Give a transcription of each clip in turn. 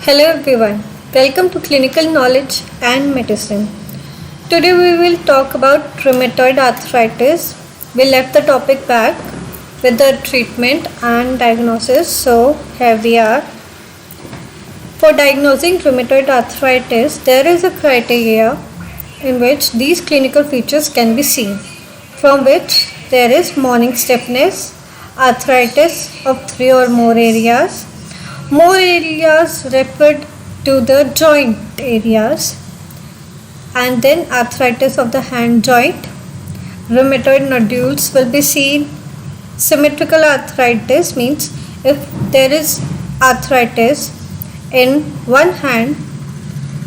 Hello everyone, welcome to Clinical Knowledge and Medicine. Today we will talk about rheumatoid arthritis. We left the topic back with the treatment and diagnosis, so here we are. For diagnosing rheumatoid arthritis, there is a criteria in which these clinical features can be seen, from which there is morning stiffness, arthritis of 3 or more areas. More areas referred to the joint areas, and then arthritis of the hand joint. Rheumatoid nodules will be seen. Symmetrical arthritis means if there is arthritis in one hand,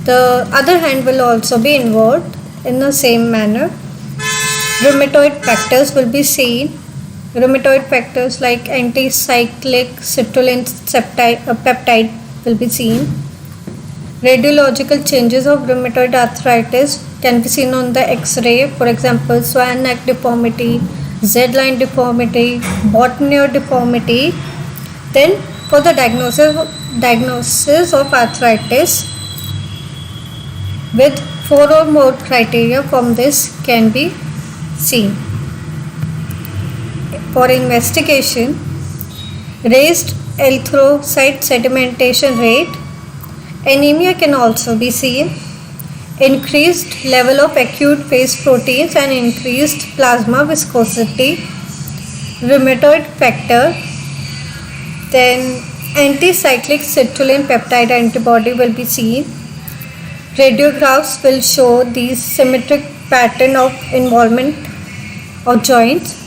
the other hand will also be involved in the same manner. Rheumatoid factors will be seen. Rheumatoid factors like anticyclic citrulline peptide will be seen. Radiological changes of rheumatoid arthritis can be seen on the X-ray, for example, swan neck deformity, Z-line deformity, bottom-ear deformity. Then for the diagnosis of arthritis, with 4 or more criteria from this can be seen. For investigation, raised erythrocyte sedimentation rate, anemia can also be seen, increased level of acute phase proteins and increased plasma viscosity, rheumatoid factor, then anticyclic citrulline peptide antibody will be seen. Radiographs will show the symmetric pattern of involvement of joints,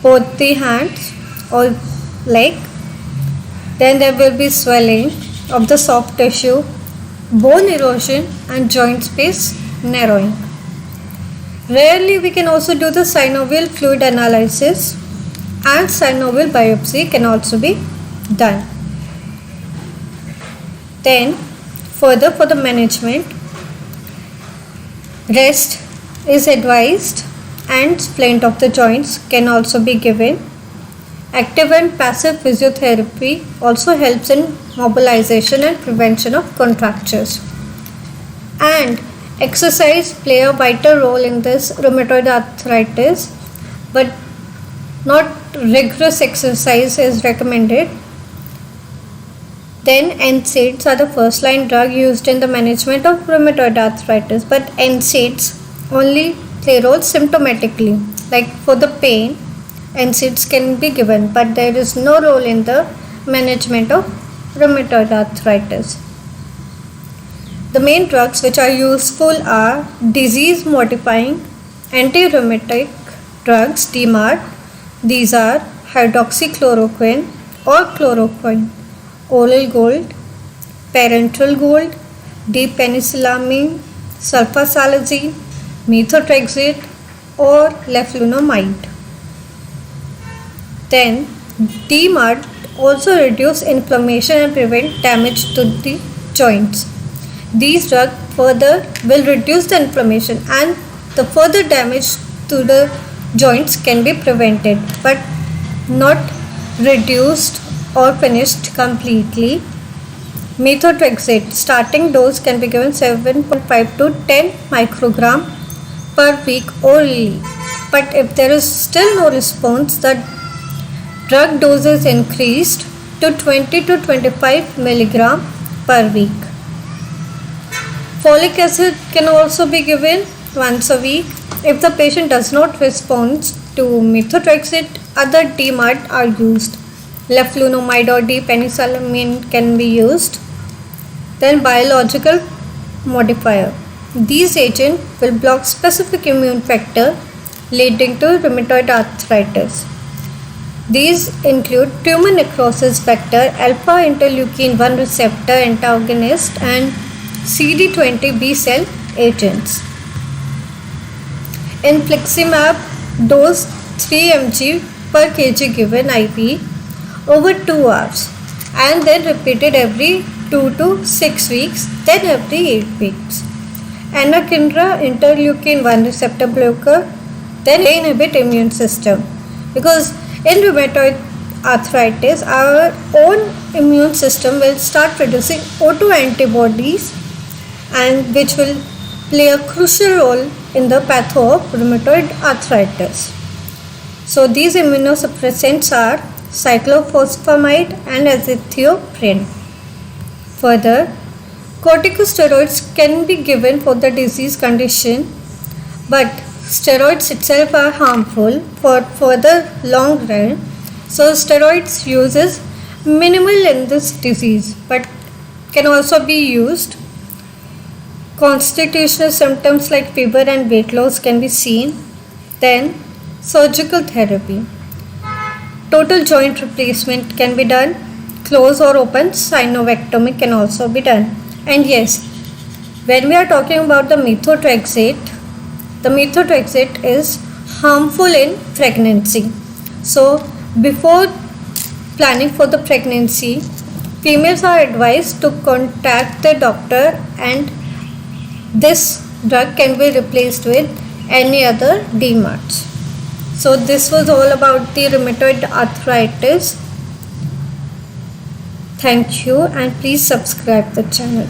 both the hands or leg. Then there will be swelling of the soft tissue, bone erosion and joint space narrowing. Rarely we can also do the synovial fluid analysis, and synovial biopsy can also be done. Then further, for the management, rest is advised and splint of the joints can also be given. Active and passive physiotherapy also helps in mobilization and prevention of contractures. And exercise play a vital role in this rheumatoid arthritis, but not rigorous exercise is recommended. Then NSAIDs are the first line drug used in the management of rheumatoid arthritis, but NSAIDs only play role symptomatically. Like for the pain, NSAIDs can be given, but there is no role in the management of rheumatoid arthritis. The main drugs which are useful are disease modifying anti-rheumatic drugs, DMARD. These are hydroxychloroquine or chloroquine, oral gold, parenteral gold, D-penicillamine, sulfasalazine, methotrexate or leflunomide. Then DMARD also reduce inflammation and prevent damage to the joints. These drugs further will reduce the inflammation and the further damage to the joints can be prevented, but not reduced or finished completely. Methotrexate starting dose can be given 7.5 to 10 microgram per week orally, but if there is still no response, the drug dose is increased to 20 to 25 milligram per week. Folic acid can also be given once a week. If the patient does not respond to methotrexate, other DMARD are used. Leflunomide or D-penicillamine can be used. Then biological modifier. These agents will block specific immune factor leading to rheumatoid arthritis. These include tumor necrosis factor, alpha interleukin 1 receptor antagonist and CD20 B cell agents. Infliximab dose 3 mg per kg given IV over 2 hours and then repeated every 2 to 6 weeks, then every 8 weeks. Anakinra interleukin 1 receptor blocker, then inhibit immune system, because in rheumatoid arthritis, our own immune immune system will start producing autoantibodies, and which will play a crucial role in the patho of rheumatoid arthritis. So these immunosuppressants are cyclophosphamide and azathioprine. Further, corticosteroids can be given for the disease condition, but steroids itself are harmful for further long run. So steroids use is minimal in this disease, but can also be used. Constitutional symptoms like fever and weight loss can be seen. Then surgical therapy. Total joint replacement can be done. Close or open synovectomy can also be done. And yes, when we are talking about the methotrexate is harmful in pregnancy. So before planning for the pregnancy, females are advised to contact the doctor, and this drug can be replaced with any other DMARDs. So this was all about the rheumatoid arthritis. Thank you, and please subscribe the channel.